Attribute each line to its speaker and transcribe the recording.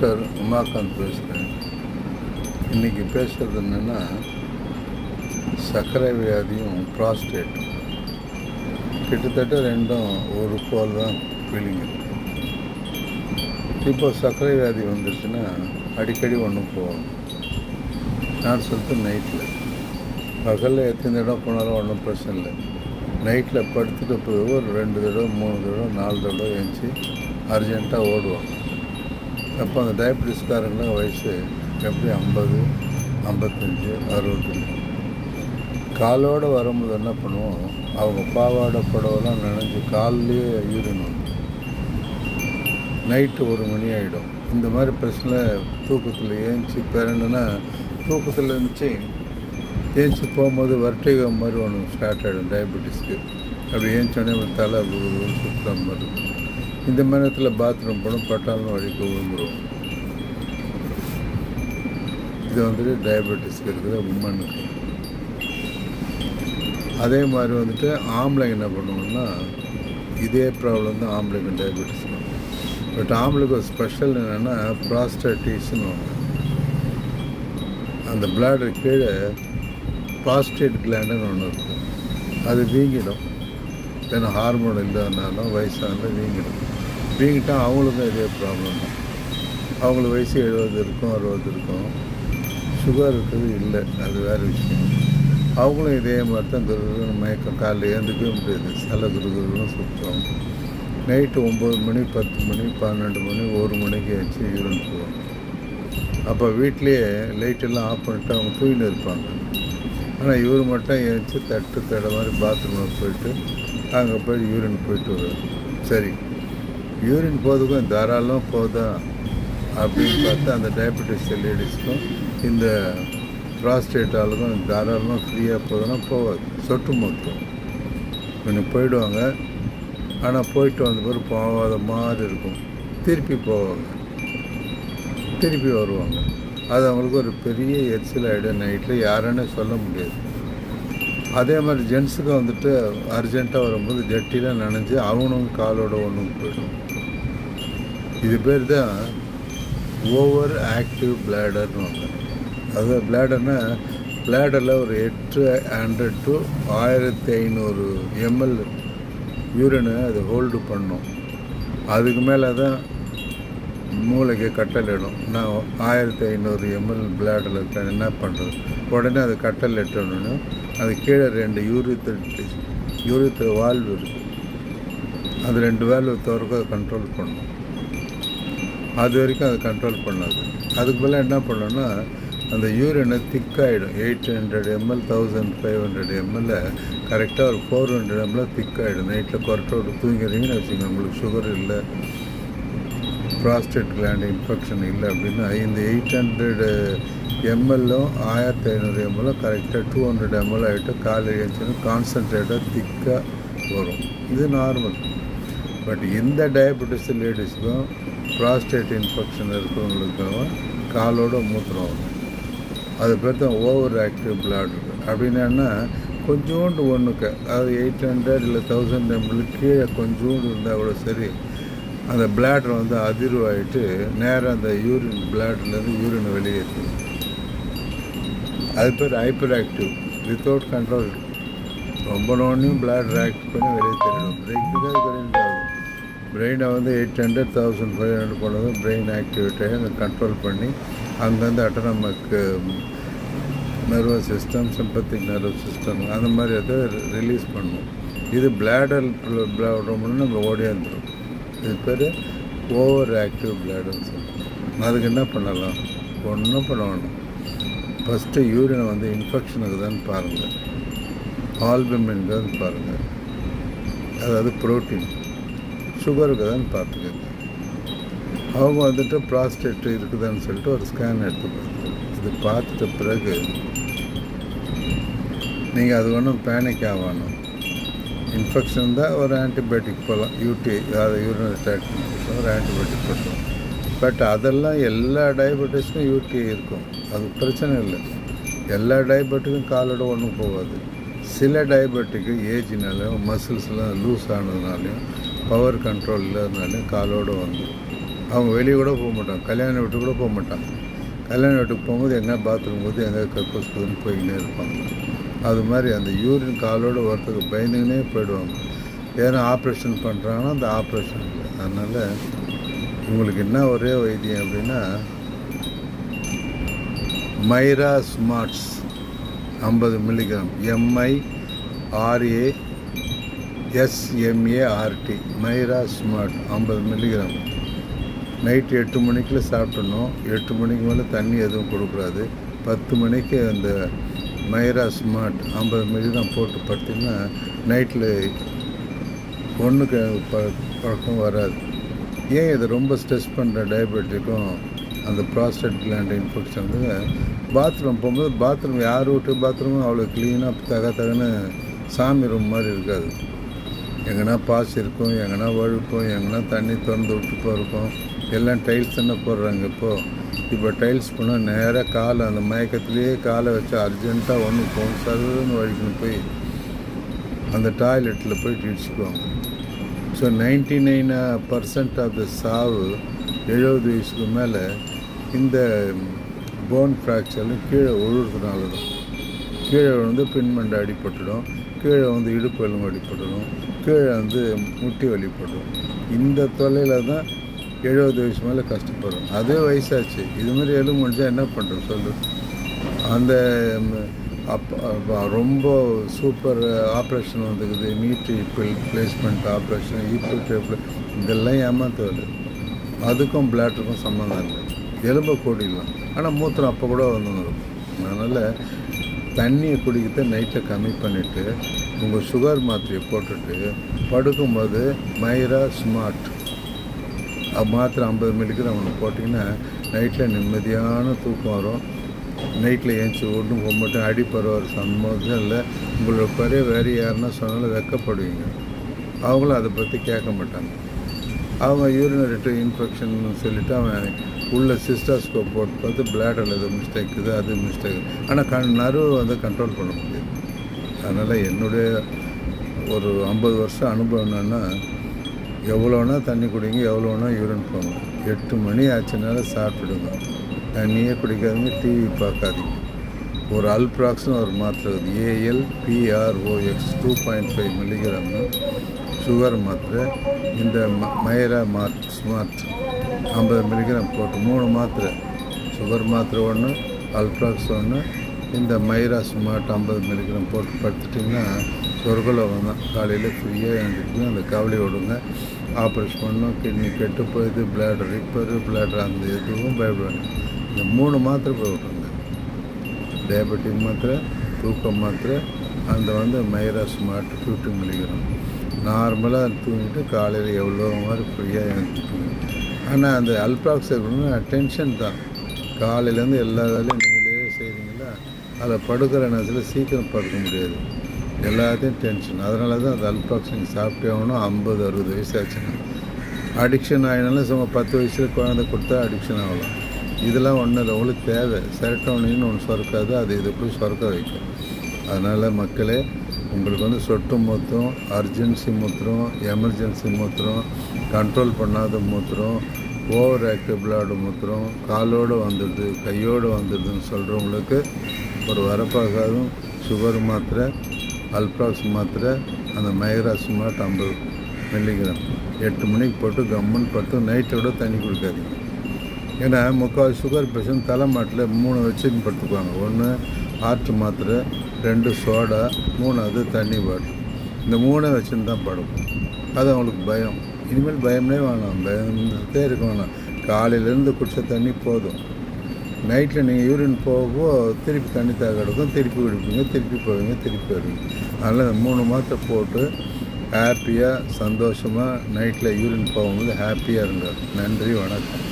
Speaker 1: Doctor Umakant பேசுகிறேன். இன்றைக்கி பேசுகிறது என்னென்னா, சர்க்கரை வியாதியும் ப்ராஸ்டேட்டும் கிட்டத்தட்ட ரெண்டும் ஒரு போல் தான் ஃபீலிங் இருக்குது. இப்போ சர்க்கரை வியாதி வந்துருச்சுன்னா அடிக்கடி ஒன்றும் போகும். நான் சொல்லிட்டு நைட்டில் பகலில் எத்தனை தடவை போனாலும் ஒன்றும் பிரச்சனை இல்லை. நைட்டில் படுத்துட்டு போய் ஒரு 2 தடவை 3 தடவை 4 தடவை எழுந்துச்சி அர்ஜெண்ட்டாக ஓடுவாங்க. அப்போ அந்த டயபிட்டிஸ்காரங்களாம் வயசு எப்படி 50, 55, 60. காலோடு வரும்போது என்ன பண்ணுவோம், அவங்க பாவாடை புடவெல்லாம் நனைஞ்சு காலிலேயே யூரின் வந்து நைட்டு 1 மணி ஆகிடும். இந்த மாதிரி பிரச்சனை தூக்கத்தில் ஏஞ்சி பிறண்டுன்னா தூக்கத்தில் இருந்துச்சு ஏஞ்சி போகும்போது வர்ட்டிகோ மாதிரி ஒன்று ஸ்டார்ட் ஆகிடும் டயபெட்டிஸ்க்கு. அப்படி ஏஞ்சோடனே ஒரு தலை சுற்றுற மாதிரி இருக்கும். இந்த நேரத்தில் பாத்ரூம் போகணும், பட்டாலும் வழிக்கு விழுந்துடும். இது வந்துட்டு டயபெட்டிஸ்க்கு இருக்கிற உமனுக்கு. அதே மாதிரி வந்துட்டு ஆம்பளைங்க என்ன பண்ணுவோம்னா, இதே ப்ராப்ளம் தான் ஆம்பளைங்க டயபெட்டிஸ்க்கு. பட் ஆம்பளைக்கு ஒரு ஸ்பெஷல் என்னென்னா ப்ராஸ்டேட்டிஸ்ன்னு ஒன்று. அந்த பிளாடர் கீழே ப்ராஸ்டேட் கிளாண்டுன்னு ஒன்று இருக்கும். அது வீங்கிடும். ஏன்னா ஹார்மோன் இல்லாதனாலும் வயசானாலும் வீங்கிடும். வீங்கிட்டால் அவங்களுக்கும் இதே ப்ராப்ளம் தான். அவங்களுக்கு வயசு 70 இருக்கும், 60 இருக்கும். சுகர் இருக்குது இல்லை, அது வேறு விஷயம். அவங்களும் இதே மாதிரி தான் குருகுன்னு மயக்கம், காலையில் ஏந்துக்கவே முடியாது, சில குருகுன்னு சுற்றுவோம். நைட்டு 9 மணி 10 மணி 12 மணி 1 மணிக்கு வச்சு யூரின் போவோம். அப்போ வீட்லேயே லைட்டெல்லாம் ஆஃப் பண்ணிட்டு அவங்க தூங்கின்னு இருப்பாங்க. ஆனால் இவர் மட்டும் ஏஞ்சி தட்டு தடை மாதிரி பாத்ரூமில் போயிட்டு அங்கே போய் யூரின் போயிட்டு வருவார். சரி, யூரின் போகிறதுக்கும் தாராளமாக போதா அப்படின்னு பார்த்தா அந்த டயபெட்டிஸ் லேடிஸ்க்கும் இந்த ப்ராஸ்டேட் ஆளுக்கும் தாராளமாக ஃப்ரீயாக போகுதுன்னா போகாது. சொட்டு மொத்தம் கொஞ்சம் போயிடுவாங்க. ஆனால் போயிட்டு வந்த பிறகு போகாத மாதிரி இருக்கும். திருப்பி போவாங்க, திருப்பி வருவாங்க. அது அவங்களுக்கு ஒரு பெரிய எரிச்சல் ஆகிடும். நைட்டில் யாருன்னு சொல்ல முடியாது. அதே மாதிரி ஜென்ஸுக்கு வந்துட்டு அர்ஜெண்ட்டாக வரும்போது ஜட்டிலாம் நனைஞ்சு அவனும் காலோட ஒன்றும் போயிடும். இது பேர் தான் ஓவர் ஆக்டிவ் பிளாடர்னு ஒன்று. அது பிளாடர்னால் பிளாடரில் ஒரு 800 to 1500 ml யூரினை அது ஹோல்டு பண்ணும். அதுக்கு மேலே தான் மூளைக்கு கட்டளிடும். நான் 1500 ml பிளாடரில் இருக்கேன், என்ன பண்ணுறது? உடனே அது கட்டளிட்டோன்னு அது கீழே 2 யூரித்திர வால்வு இருக்குது. அது 2 வால்வு திறக்க கண்ட்ரோல் பண்ணும். அது வரைக்கும் அது கண்ட்ரோல் பண்ணாது. அதுக்கு மேலே என்ன பண்ணோன்னா அந்த யூரினை திக்காகிடும். 800 ml 1500 ml கரெக்டாக ஒரு 400 ml திக்காகிடும். நைட்டில் கொரட்டோடு தூங்கிறீங்கன்னு வச்சுக்கோங்க, நம்மளுக்கு சுகர் இல்லை, ப்ராஸ்டேட் கிளாண்ட் இன்ஃபெக்ஷன் இல்லை அப்படின்னா இந்த 800 ml-ம் 1500 ml கரெக்டாக 200 ml ஆகிட்டு காலையில் எழுந்துச்சுன்னா கான்சன்ட்ரேட்டாக திக்காக வரும். இது நார்மல். பட் இந்த டயபெட்டிஸ் லேடிஸுக்கும் ப்ராஸ்டேட் இன்ஃபெக்ஷன் இருக்கிறவங்களுக்கும் காலோட மூத்திரம் வரும். அது பேர் தான் ஓவர் ஆக்டிவ் பிளாடர். அப்படின்னா கொஞ்சோண்டு ஒன்றுக்கு, அது 800 இல்லை 1000 ml கீழே கொஞ்சோண்டு இருந்தால் கூட சரி, அந்த பிளாடர் வந்து அதிர்வாயிட்டு நேராக அந்த யூரின் பிளாடர்லேருந்து யூரினை வெளியேற்றும். அது பேர் ஹைப்பர் ஆக்டிவ் வித்தவுட் கண்ட்ரோல். ரொம்ப நோன்னையும் பிளாடர் ஆக்ட் பண்ணி வெளியே தெரியும். பிரெயினை வந்து 800 1500 போனது பிரெயின் ஆக்டிவேட் ஆகி அதை கண்ட்ரோல் பண்ணி அங்கேருந்து autonomic nervous system, sympathetic nervous system அந்த மாதிரி அதை ரிலீஸ் பண்ணும். இது பிளாடர் ப்ராப்ளம்னு நம்ம ஓடியாந்துடும். இது பேர் ஓவர் ஆக்டிவ் பிளாடர்னு சொல்லுவோம். அதுக்கு என்ன பண்ணலாம்? ஒன்றும் பண்ண வேணும். ஃபஸ்ட்டு யூரினை வந்து இன்ஃபெக்ஷனுக்கு தான் பாருங்கள், ஆல்புமினுக்கு தான் பாருங்கள், அதாவது ப்ரோட்டீன், சுகருக்கு தான் பார்த்துக்கோங்க. அவங்க வந்துட்டு ப்ராஸ்டேட் இருக்குதுன்னு சொல்லிட்டு ஒரு ஸ்கேன் எடுத்து பார்த்துக்கோங்க. இது பார்த்துட்ட பிறகு நீங்கள் அது ஒன்றும் பேனிக் ஆகணும். இன்ஃபெக்ஷன் தான் ஒரு ஆன்டிபயோட்டிக் போகலாம், அதாவது யூரினரி ட்ராக்ட் இன்ஃபெக்ஷன் ஒரு ஆன்டிபயோட்டிக் போட்டோம். பட் அதெல்லாம் எல்லா டயபெட்டிஸ்க்கும் யூடிஐ இருக்கும், அது பிரச்சனை இல்லை. எல்லா டயபெட்டிக்கும் காலோட ஒன்றும் போகாது. சில டயபெட்டிக்கு ஏஜ்னாலையும் மசில்ஸ்லாம் லூஸ் ஆனதுனாலையும் பவர் கண்ட்ரோல் இல்லாதனாலையும் காலோடு வந்துடும். அவங்க வெளியே கூட போக மாட்டாங்க, கல்யாண வீட்டுக்கு கூட போக மாட்டாங்க. கல்யாண வீட்டுக்கு போகும்போது எங்கே பாத்ரூம் போது எங்கே கக்கூஸ்குதுன்னு போய்கினே இருப்பாங்க. அது மாதிரி அந்த யூரின் காலோடு வரத்துக்கு பயந்துக்கினே போயிடுவாங்க. ஏன்னா ஆப்ரேஷன் பண்ணுறாங்கன்னா அந்த ஆப்ரேஷன் இல்லை. அதனால் இவங்களுக்கு என்ன ஒரே வைத்தியம் அப்படின்னா மைரா smarts 50 milligram, MIRASMART, மைரா smart 50 milligram. Night 8 மணிக்குள்ளே சாப்பிட்ணும். 8 மணிக்கு மேலே தண்ணி எதுவும் கொடுக்கூடாது. 10 மணிக்கு அந்த மைரா ஸ்மார்ட் 50 மில்லிகிராம் போட்டு பார்த்தீங்கன்னா நைட்டில் ஒன்றுக்கு பழக்கம் வராது. ஏன் இதை ரொம்ப ஸ்ட்ரெஸ் பண்ணுற டயபெட்டிக்கும் அந்த ப்ராஸ்டேட் கிளாண்ட் இன்ஃபெக்ஷனுக்கு பாத்ரூம் போகும்போது பாத்ரூம் யார் வீட்டு பாத்ரூமும் அவ்வளோ க்ளீனாக தகன்னு சாமி ரூம் மாதிரி இருக்காது. எங்கன்னா பாசி இருக்கும், எங்கன்னா வழுக்கும், எங்கன்னா தண்ணி திறந்து விட்டு போயிருக்கும். எல்லாம் டைல்ஸ் தானே போடுறாங்க இப்போ டைல்ஸ் போனால் நேராக காலை அந்த மயக்கத்துலேயே காலை வச்சு அர்ஜென்ட்டாக ஒன்று போகும், சருன்னு வழிக்கணும் போய் அந்த டாய்லெட்டில் போயிட்டு இடிச்சுக்குவாங்க. ஸோ 99% ஆஃப் த சாவு 70 வயசுக்கு மேலே இந்த போன் ஃப்ராக்சர்லாம் கீழே விழுறதுனால தான். கீழே வந்து பின்மண்டை அடிப்பட்டுடும், கீழே வந்து இடுப்பு எலும்பு அடிப்பட்டுடும், கீழே வந்து முட்டி வலிப்படும். இந்த தொல்லையில் தான் 70 வயசு மேலே கஷ்டப்படும். அதே வயசாச்சு, இதுமாதிரி எலும்பு முடிஞ்சால் என்ன பண்ணுறது சொல்லு. அந்த ரொம்ப சூப்பர் ஆப்ரேஷன் வந்துக்குது, நீட் பிளேஸ்மெண்ட் ஆப்ரேஷன், இதெல்லாம் ஏமாத்துவது. அதுக்கும் பிளாட்டருக்கும் சம்மந்தம் இல்லை. எலும்பை கூடிடலாம், ஆனால் மூத்திரம் அப்போ கூட வந்துடும். அதனால் தண்ணியை குடிக்கிறத நைட்டில் கம்மி பண்ணிவிட்டு உங்கள் சுகர் மாத்திரையை போட்டுட்டு படுக்கும்போது மைரா ஸ்மார்ட் மாத்திரை 50 மில்லிகிராம் ஒன்று போட்டிங்கன்னா நைட்டில் நிம்மதியான தூக்கம் வரும். நைட்டில் ஏஞ்சி ஒன்றும் போக மாட்டேன், அடிப்பறவர் சந்தோஷம் இல்லை. உங்களோட குறைய வேறு யாருன்னா சொன்னாலும் வெக்கப்படுவீங்க. அவங்களும் அதை பற்றி கேட்க மாட்டாங்க. அவங்க யூரினரி இன்ஃபெக்ஷன் சொல்லிவிட்டு அவன் உள்ள சிஸ்டாஸ்கோப் போட்டு பார்த்து பிளாடரில் எது மிஸ்டேக் இது அது மிஸ்டேக். ஆனால் நர்வு வந்து கண்ட்ரோல் பண்ண முடியாது. அதனால் என்னுடைய ஒரு 50 வருஷம் அனுபவம் என்னென்னா, எவ்வளோனா தண்ணி குடிங்க, எவ்வளோனா யூரின் போங்க. 8 மணி ஆச்சுனால சாப்பிடுங்க. தண்ணியே குடிக்காதீங்க, டிவி பார்க்காதீங்க. ஒரு அல்ப்ராக்ஸ்னு ஒரு மாத்திரை இருக்குது, ALPROX 2.5 மில்லிகிராம்னு சுகர் மாத்திரை. இந்த மைரா ஸ்மார்ட் 50 மில்லிகிராம் போட்டு 3 மாத்திரை, சுகர் மாத்திரை ஒன்று, அல்ப்ராக்ஸ் ஒன்று, இந்த மைரா ஸ்மார்ட் 50 மில்லிகிராம் போட்டு படுத்துட்டிங்கன்னா சொர்க்கலோகம் தான். காலையில் ஃப்ரீயாக எழுந்திருக்கணும், அந்த கவலை விடுங்க. ஆப்ரேஷன் பண்ணணும், கிட்னி கெட்டு போயிடுது, பிளாடர் பிளாடர் அந்த எதுவும் பயப்படுவாங்க. இந்த 3 மாத்திரை போய் விட்டுருங்க. டயபெட்டிக் மாத்திரை, தூக்கம் மாத்திரை, அந்த வந்து மைரா ஸ்மார்ட் 50 மில்லிகிராம். நார்மலாக தூங்கிட்டு காலையில் எவ்வளோ மாதிரி ஃப்ரீயாக எழுந்திருப்பீங்க. ஆனால் அந்த அல்ப்ராக்ஸ் இருக்கணும்னா டென்ஷன் தான். காலையிலேருந்து எல்லா வேலையும் நீங்களே செய்கிறீங்களா, அதில் படுக்கிற நேரத்தில் சீக்கிரம் படுக்க முடியாது, எல்லாத்தையும் டென்ஷன். அதனால தான் அந்த அல்ப்ராக்ஸ் நீங்கள் சாப்பிட்டே ஆகணும். 50-60 வயசு ஆச்சுன்னா அடிக்ஷன் ஆகினாலும் சும்மா 10 வயசில் குழந்தை கொடுத்தா அடிக்ஷன் ஆகலாம். இதெல்லாம் ஒன்றும் இல்லை, உங்களுக்கு தேவை. செரட்டோனின்னு ஒன்று சுரக்காது, அது இதை போய் சுரக்க வைக்கும். அதனால் மக்களே, உங்களுக்கு வந்து சொட்டு மூத்திரம், அர்ஜென்சி மூத்திரம், எமர்ஜென்சி மூத்திரம், கண்ட்ரோல் பண்ணாத மூத்திரம், ஓவர் ஆக்டிவ் பிளாடு மூத்திரம், காலோடு வந்துடுது கையோடு வந்துடுதுன்னு சொல்கிறவங்களுக்கு ஒரு வரப்பாகாதும் சுகர் மாத்திரை, அல்ப்ராக்ஸ் மாத்திரை, அந்த மைரா ஸ்மார்ட் 50 மில்லிகிராம் 8 மணிக்கு போட்டு கம்முன்னு படுத்து நைட்டோட தண்ணி குடிக்காதீங்க. ஏன்னா 3/4 சுகர் பேஷண்ட் தலைமாட்டில் 3 வச்சுன்னு படுத்துக்குவாங்க. 1 ஆர்ட் மாத்திரை, 2 சோடா, 3வது தண்ணி பாட்டில். இந்த 3 வச்சுன்னு தான் படுக்கும். அது அவங்களுக்கு பயம். இனிமேல் பயம்னே வேணாம், பயந்தே இருக்க வேணாம். காலையிலேருந்து குடித்த தண்ணி போதும். நைட்டில் நீங்கள் யூரின் போகவோ திருப்பி தண்ணி தாக எடுக்கும், திருப்பி குடிப்பீங்க, திருப்பி போவீங்க, திருப்பி வருவீங்க. அதனால் இந்த 3 மாத்திரை போட்டு ஹாப்பியாக சந்தோஷமாக நைட்டில் யூரின் போகும்போது ஹாப்பியாக இருங்க. நன்றி, வணக்கம்.